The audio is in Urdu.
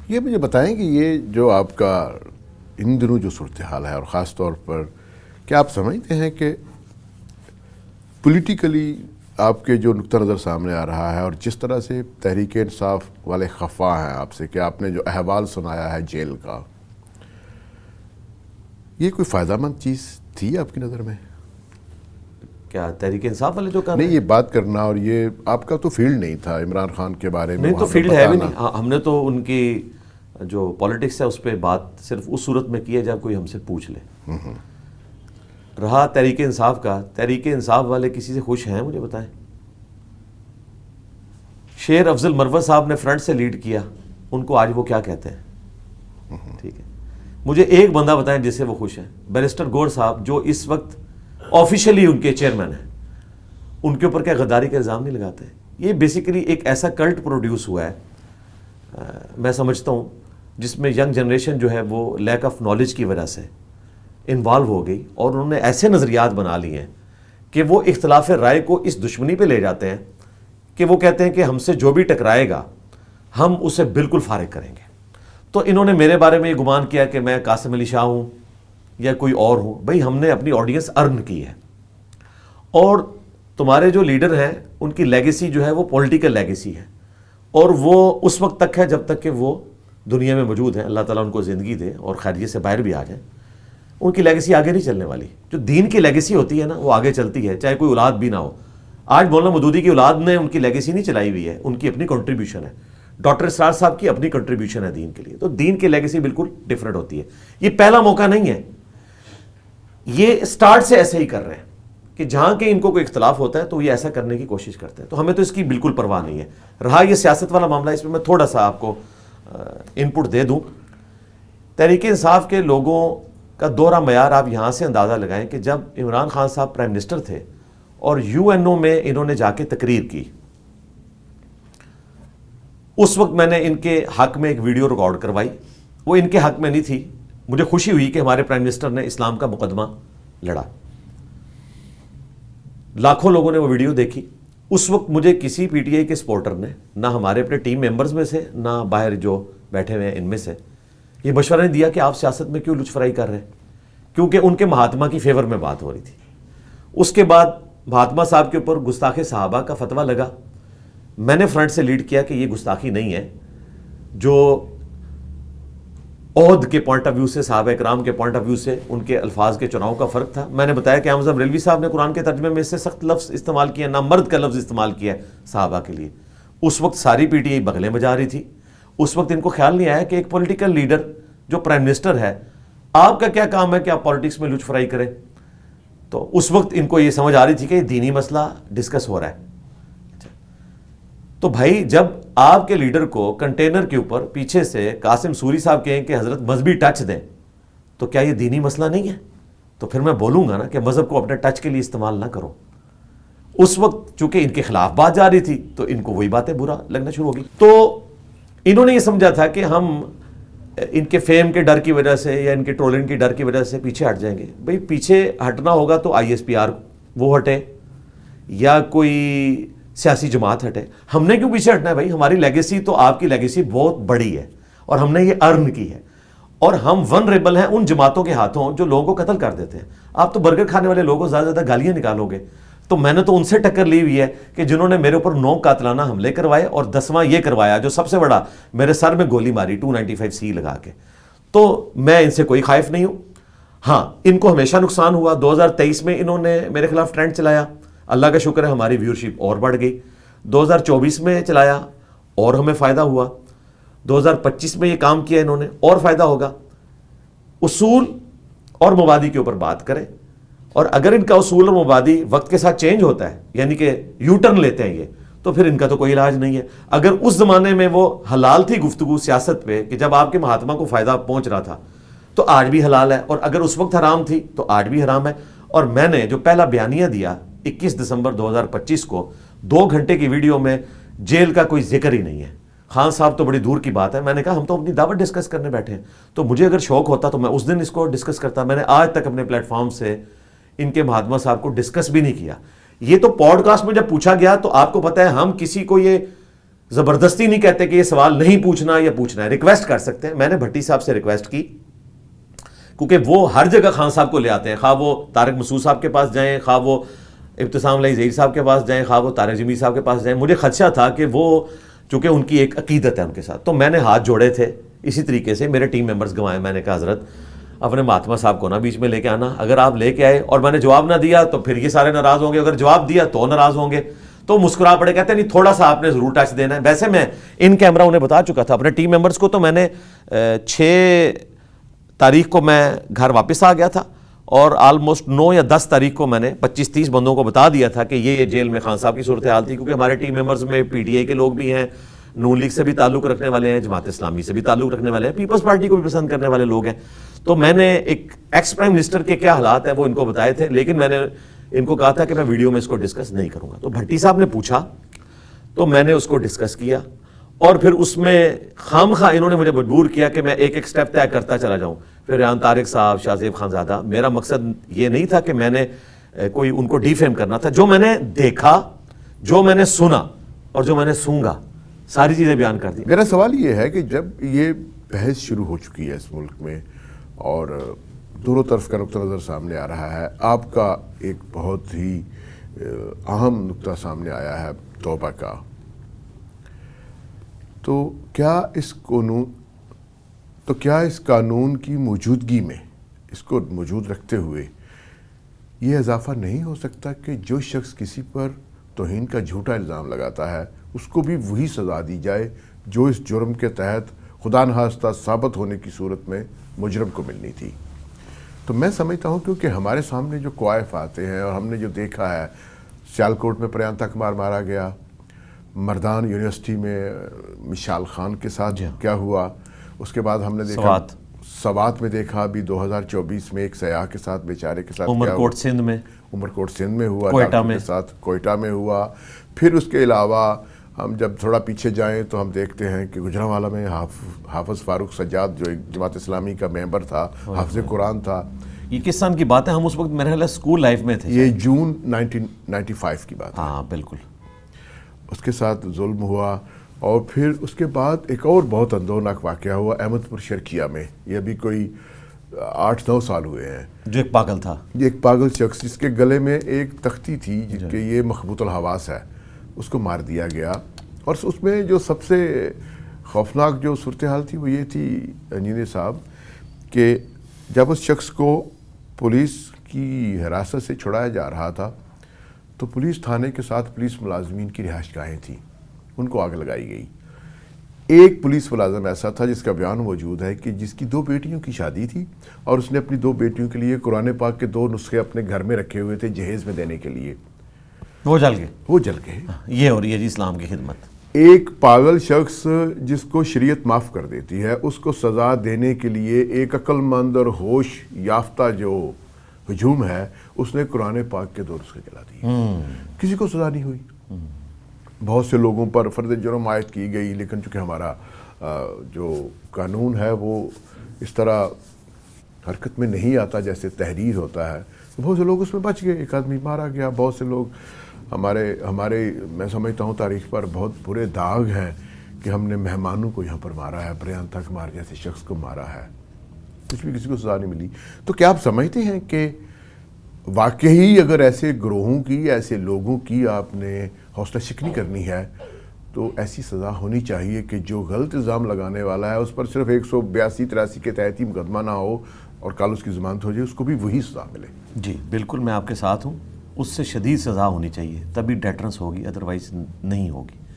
یہ مجھے بتائیں کہ یہ جو آپ کا ان دنوں جو صورتحال ہے، اور خاص طور پر کیا آپ سمجھتے ہیں کہ پولیٹیکلی آپ کے جو نقطہ نظر سامنے آ رہا ہے، اور جس طرح سے تحریک انصاف والے خفا ہیں آپ سے کہ آپ نے جو احوال سنایا ہے جیل کا، یہ کوئی فائدہ مند چیز تھی آپ کی نظر میں؟ کیا تحریک انصاف والے جو کر نہیں، یہ بات کرنا، اور یہ آپ کا تو فیلڈ نہیں تھا عمران خان کے بارے میں، نہیں تو فیلڈ ہے بھی نہیں. ہم نے تو ان کی جو پالیٹکس ہے اس پہ بات صرف اس صورت میں کی ہے جب کوئی ہم سے پوچھ لے. رہا تحریک انصاف کا، تحریک انصاف والے کسی سے خوش ہیں؟ مجھے بتائیں. شیر افضل مروت صاحب نے فرنٹ سے لیڈ کیا، ان کو آج وہ کیا کہتے ہیں؟ ٹھیک ہے، مجھے ایک بندہ بتائیں جس سے وہ خوش ہیں. بیرسٹر گور صاحب جو اس وقت آفیشلی ان کے چیئرمین ہیں، ان کے اوپر کیا غداری کا الزام نہیں لگاتے؟ یہ بیسیکلی ایک ایسا کلٹ پروڈیوس ہوا ہے، میں سمجھتا ہوں، جس میں ینگ جنریشن جو ہے وہ لیک آف نالج کی وجہ سے انوالو ہو گئی، اور انہوں نے ایسے نظریات بنا لیے ہیں کہ وہ اختلاف رائے کو اس دشمنی پہ لے جاتے ہیں کہ وہ کہتے ہیں کہ ہم سے جو بھی ٹکرائے گا ہم اسے بالکل فارغ کریں گے. تو انہوں نے میرے بارے میں یہ گمان کیا کہ میں قاسم علی شاہ ہوں یا کوئی اور ہوں. بھئی ہم نے اپنی آڈینس ارن کی ہے، اور تمہارے جو لیڈر ہیں ان کی لیگیسی جو ہے وہ پولیٹیکل لیگیسی ہے، اور وہ اس وقت تک ہے جب تک کہ وہ دنیا میں موجود ہیں. اللہ تعالیٰ ان کو زندگی دے اور خیریت سے باہر بھی آ جائیں. ان کی لیگیسی آگے نہیں چلنے والی. جو دین کی لیگیسی ہوتی ہے نا وہ آگے چلتی ہے، چاہے کوئی اولاد بھی نہ ہو. آج مولانا مودودی کی اولاد نے ان کی لیگیسی نہیں چلائی ہوئی ہے، ان کی اپنی کنٹریبیوشن ہے. ڈاکٹر اسرار صاحب کی اپنی کنٹریبیوشن ہے دین کے لیے. تو دین کی لیگیسی بالکل ڈفرینٹ ہوتی ہے. یہ پہلا موقع نہیں ہے، یہ سٹارٹ سے ایسے ہی کر رہے ہیں کہ جہاں کہ ان کو کوئی اختلاف ہوتا ہے تو یہ ایسا کرنے کی کوشش کرتے ہیں. تو ہمیں تو اس کی بالکل پرواہ نہیں ہے. رہا یہ سیاست والا معاملہ، اس میں میں تھوڑا سا آپ کو ان پٹ دے دوں. تحریک انصاف کے لوگوں کا دوہرا معیار آپ یہاں سے اندازہ لگائیں کہ جب عمران خان صاحب پرائم منسٹر تھے اور یو این او میں انہوں نے جا کے تقریر کی، اس وقت میں نے ان کے حق میں ایک ویڈیو ریکارڈ کروائی. وہ ان کے حق میں نہیں تھی. مجھے خوشی ہوئی کہ ہمارے پرائم منسٹر نے اسلام کا مقدمہ لڑا. لاکھوں لوگوں نے وہ ویڈیو دیکھی. اس وقت مجھے کسی پی ٹی آئی کے سپورٹر نے، نہ ہمارے اپنے ٹیم ممبرز میں سے نہ باہر جو بیٹھے ہوئے ہیں ان میں سے، یہ مشورہ نہیں دیا کہ آپ سیاست میں کیوں لچ فرائی کر رہے ہیں، کیونکہ ان کے مہاتما کی فیور میں بات ہو رہی تھی. اس کے بعد مہاتما صاحب کے اوپر گستاخ صحابہ کا فتویٰ لگا. میں نے فرنٹ سے لیڈ کیا کہ یہ گستاخی نہیں ہے. جو عہد کے پوائنٹ آف ویو سے، صحابہ اکرام کے پوائنٹ آف ویو سے ان کے الفاظ کے چناؤ کا فرق تھا. میں نے بتایا کہ اعظم ریلوی صاحب نے قرآن کے ترجمے میں اس سے سخت لفظ استعمال کیا، نہ مرد کا لفظ استعمال کیا ہے صحابہ کے لیے. اس وقت ساری پی ٹی آئی بغلیں بجا رہی تھی. اس وقت ان کو خیال نہیں آیا کہ ایک پولیٹیکل لیڈر جو پرائم منسٹر ہے، آپ کا کیا کام ہے کہ آپ پالیٹکس میں لچ فرائی کریں. تو اس وقت ان کو یہ سمجھ آ رہی تھی کہ یہ دینی مسئلہ ڈسکس ہو رہا ہے. تو بھائی جب آپ کے لیڈر کو کنٹینر کے اوپر پیچھے سے قاسم سوری صاحب کہیں کہ حضرت مذہبی ٹچ دیں، تو کیا یہ دینی مسئلہ نہیں ہے؟ تو پھر میں بولوں گا نا کہ مذہب کو اپنے ٹچ کے لیے استعمال نہ کرو. اس وقت چونکہ ان کے خلاف بات جا رہی تھی تو ان کو وہی باتیں برا لگنا شروع ہو گئی. تو انہوں نے یہ سمجھا تھا کہ ہم ان کے فیم کے ڈر کی وجہ سے یا ان کے ٹرولنگ کی ڈر کی وجہ سے پیچھے ہٹ جائیں گے. بھئی پیچھے ہٹنا ہوگا تو آئی ایس پی آر وہ ہٹے یا کوئی سیاسی جماعت ہٹے. ہم نے کیوں پیچھے ہٹنا ہے بھائی؟ ہماری لیگیسی تو آپ کی لیگیسی بہت بڑی ہے اور ہم نے یہ ارن کی ہے، اور ہم ونریبل ہیں ان جماعتوں کے ہاتھوں جو لوگوں کو قتل کر دیتے ہیں. آپ تو برگر کھانے والے لوگوں زیادہ زیادہ گالیاں نکالو گے. تو میں نے تو ان سے ٹکر لی ہوئی ہے کہ جنہوں نے میرے اوپر 9 قاتلانہ حملے کروائے اور 10واں یہ کروایا جو سب سے بڑا، میرے سر میں گولی ماری 295C لگا کے. تو میں ان سے کوئی خائف نہیں ہوں. ہاں ان کو ہمیشہ نقصان ہوا. 2023 میں انہوں نے میرے خلاف ٹرینڈ چلایا، اللہ کا شکر ہے ہماری ویورشپ اور بڑھ گئی. 2024 میں چلایا اور ہمیں فائدہ ہوا. 2025 میں یہ کام کیا انہوں نے اور فائدہ ہوگا. اصول اور مبادی کے اوپر بات کریں، اور اگر ان کا اصول اور مبادی وقت کے ساتھ چینج ہوتا ہے، یعنی کہ یو ٹرن لیتے ہیں یہ، تو پھر ان کا تو کوئی علاج نہیں ہے. اگر اس زمانے میں وہ حلال تھی گفتگو سیاست پہ کہ جب آپ کے مہاتما کو فائدہ پہنچ رہا تھا، تو آج بھی حلال ہے. اور اگر اس وقت حرام تھی تو آج بھی حرام ہے. اور میں نے جو پہلا بیانیہ دیا 21 دسمبر 2025 کو 2 گھنٹے کی ویڈیو میں جیل کا کوئی ذکر ہی نہیں ہے. خان صاحب تو بڑی دور کی بات ہے. میں نے کہا ہم تو اپنی دعوت ڈسکس کرنے بیٹھے ہیں، تو مجھے اگر شوق ہوتا تو میں اس دن اس کو ڈسکس کرتا. میں نے آج تک اپنے پلیٹ فارم سے ان کے مہاتما صاحب کو ڈسکس بھی نہیں کیا. یہ تو پوڈ کاسٹ میں جب پوچھا گیا تو آپ کو پتہ ہے ہم کسی کو یہ زبردستی نہیں کہتے کہ یہ سوال نہیں پوچھنا یا پوچھنا ہے، ریکویسٹ کر سکتے ہیں. میں نے بھٹی صاحب سے ریکویسٹ کی کیونکہ وہ ہر جگہ خان صاحب کو لے آتے ہیں، خواہ وہ طارق مسعود صاحب کے پاس جائیں، خواہ وہ ابتسام علیہ ظہیر صاحب کے پاس جائیں، خواہ وہ طارق جمیل صاحب کے پاس جائیں. مجھے خدشہ تھا کہ وہ چونکہ ان کی ایک عقیدت ہے ان کے ساتھ، تو میں نے ہاتھ جوڑے تھے. اسی طریقے سے میرے ٹیم ممبرز گنوائے. میں نے کہا حضرت اپنے مہاتما صاحب کو نا بیچ میں لے کے آنا، اگر آپ لے کے آئے اور میں نے جواب نہ دیا تو پھر یہ سارے ناراض ہوں گے، اگر جواب دیا تو ناراض ہوں گے. تو مسکرا پڑے، کہتے ہیں نہیں تھوڑا سا آپ نے ضرور ٹچ دینا ہے. ویسے میں ان کیمرہ انہیں بتا چکا تھا اپنے ٹیم ممبرز کو. تو میں نے 6 تاریخ کو میں گھر واپس آ گیا تھا اور آلموسٹ 9 یا 10 تاریخ کو میں نے 25-30 بندوں کو بتا دیا تھا کہ یہ جیل میں خان صاحب کی صورتحال تھی. کیونکہ ہمارے ٹیم ممبرز میں پی ٹی آئی کے لوگ بھی ہیں، نون لیگ سے بھی تعلق رکھنے والے ہیں، جماعت اسلامی سے بھی تعلق رکھنے والے ہیں، پیپلز پارٹی کو بھی پسند کرنے والے لوگ ہیں. تو میں نے ایک ایکس پرائم منسٹر کے کیا حالات ہیں وہ ان کو بتائے تھے، لیکن میں نے ان کو کہا تھا کہ میں ویڈیو میں اس کو ڈسکس نہیں کروں گا. تو بھٹی صاحب نے پوچھا تو میں نے اس کو ڈسکس کیا، اور پھر اس میں خام خواہ انہوں نے مجھے مجبور کیا کہ میں ایک ایک سٹیپ طے کرتا چلا جاؤں. پھر ریحان طارق صاحب، شاہ زیب خانزادہ، میرا مقصد یہ نہیں تھا کہ میں نے کوئی ان کو ڈیفیم کرنا تھا. جو میں نے دیکھا، جو میں نے سنا اور جو میں نے سونگا، ساری چیزیں بیان کر دی. میرا سوال یہ ہے کہ جب یہ بحث شروع ہو چکی ہے اس ملک میں اور دونوں طرف کا نقطہ نظر سامنے آ رہا ہے، آپ کا ایک بہت ہی اہم نقطہ سامنے آیا ہے توبہ کا، تو کیا اس قانون کی موجودگی میں، اس کو موجود رکھتے ہوئے یہ اضافہ نہیں ہو سکتا کہ جو شخص کسی پر توہین کا جھوٹا الزام لگاتا ہے اس کو بھی وہی سزا دی جائے جو اس جرم کے تحت خدا نخواستہ ثابت ہونے کی صورت میں مجرم کو ملنی تھی؟ تو میں سمجھتا ہوں کیونکہ ہمارے سامنے جو کوائف آتے ہیں اور ہم نے جو دیکھا ہے، سیالکوٹ میں پریانتا کمار مارا گیا، مردان یونیورسٹی میں مشال خان کے ساتھ کیا ہوا، اس کے بعد ہم نے دیکھا سوات میں دیکھا ابھی 2024 میں ایک سیاح کے ساتھ، بیچارے کے ساتھ عمرکوٹ سندھ میں ہوا، ڈاکٹر کے ساتھ کوئٹہ میں ہوا. پھر اس کے علاوہ ہم جب تھوڑا پیچھے جائیں تو ہم دیکھتے ہیں کہ گجرانوالہ میں حافظ فاروق سجاد جو ایک جماعت اسلامی کا ممبر تھا، حافظ قرآن تھا. یہ کس سال کی بات ہے؟ ہم اس وقت میرے خیال ہے اسکول لائف میں تھے. یہ جون 1995 کی بات ہے. ہاں بالکل. اس کے ساتھ ظلم ہوا. اور پھر اس کے بعد ایک اور بہت اندوہناک واقعہ ہوا احمد پور شرکیہ میں. یہ ابھی کوئی 8-9 سال ہوئے ہیں. جو ایک پاگل تھا، یہ ایک پاگل شخص جس کے گلے میں ایک تختی تھی جس کے یہ مخبوط الحواس ہے، اس کو مار دیا گیا. اور اس میں جو سب سے خوفناک جو صورتحال تھی وہ یہ تھی انجینئر صاحب کہ جب اس شخص کو پولیس کی حراست سے چھڑایا جا رہا تھا تو پولیس تھانے کے ساتھ پولیس ملازمین کی رہائش گاہیں تھیں، ان کو آگ لگائی گئی. ایک پولیس ملازم ایسا تھا جس کا بیان موجود ہے کہ جس کی 2 بیٹیوں کی شادی تھی اور اس نے اپنی 2 بیٹیوں کے لیے قرآن پاک کے 2 نسخے اپنے گھر میں رکھے ہوئے تھے جہیز میں دینے کے لیے. وہ جل گئے. یہ ہو رہی ہے جی اسلام کی خدمت. ایک پاگل شخص جس کو شریعت معاف کر دیتی ہے اس کو سزا دینے کے لیے ایک عقل مند اور ہوش یافتہ جو ہجوم ہے اس نے قرآن پاک کے 2 نسخے جلا دیے. کسی کو سزا نہیں ہوئی. بہت سے لوگوں پر فرض جرم عائد کی گئی، لیکن چونکہ ہمارا جو قانون ہے وہ اس طرح حرکت میں نہیں آتا جیسے تحریر ہوتا ہے، بہت سے لوگ اس میں بچ گئے. ایک آدمی مارا گیا. بہت سے لوگ ہمارے میں سمجھتا ہوں تاریخ پر بہت برے داغ ہیں کہ ہم نے مہمانوں کو یہاں پر مارا ہے، پریانتا کمار جیسے شخص کو مارا ہے، کچھ بھی کسی کو سزا نہیں ملی. تو کیا آپ سمجھتے ہیں کہ واقعی اگر ایسے گروہوں کی، ایسے لوگوں کی آپ نے حوصلہ شکنی کرنی ہے تو ایسی سزا ہونی چاہیے کہ جو غلط الزام لگانے والا ہے اس پر صرف 182-83 کے تحت ہی مقدمہ نہ ہو اور کل اس کی ضمانت ہو جائے، اس کو بھی وہی سزا ملے؟ جی بالکل، میں آپ کے ساتھ ہوں. اس سے شدید سزا ہونی چاہیے، تبھی ڈیٹرنس ہوگی، ادروائز نہیں ہوگی.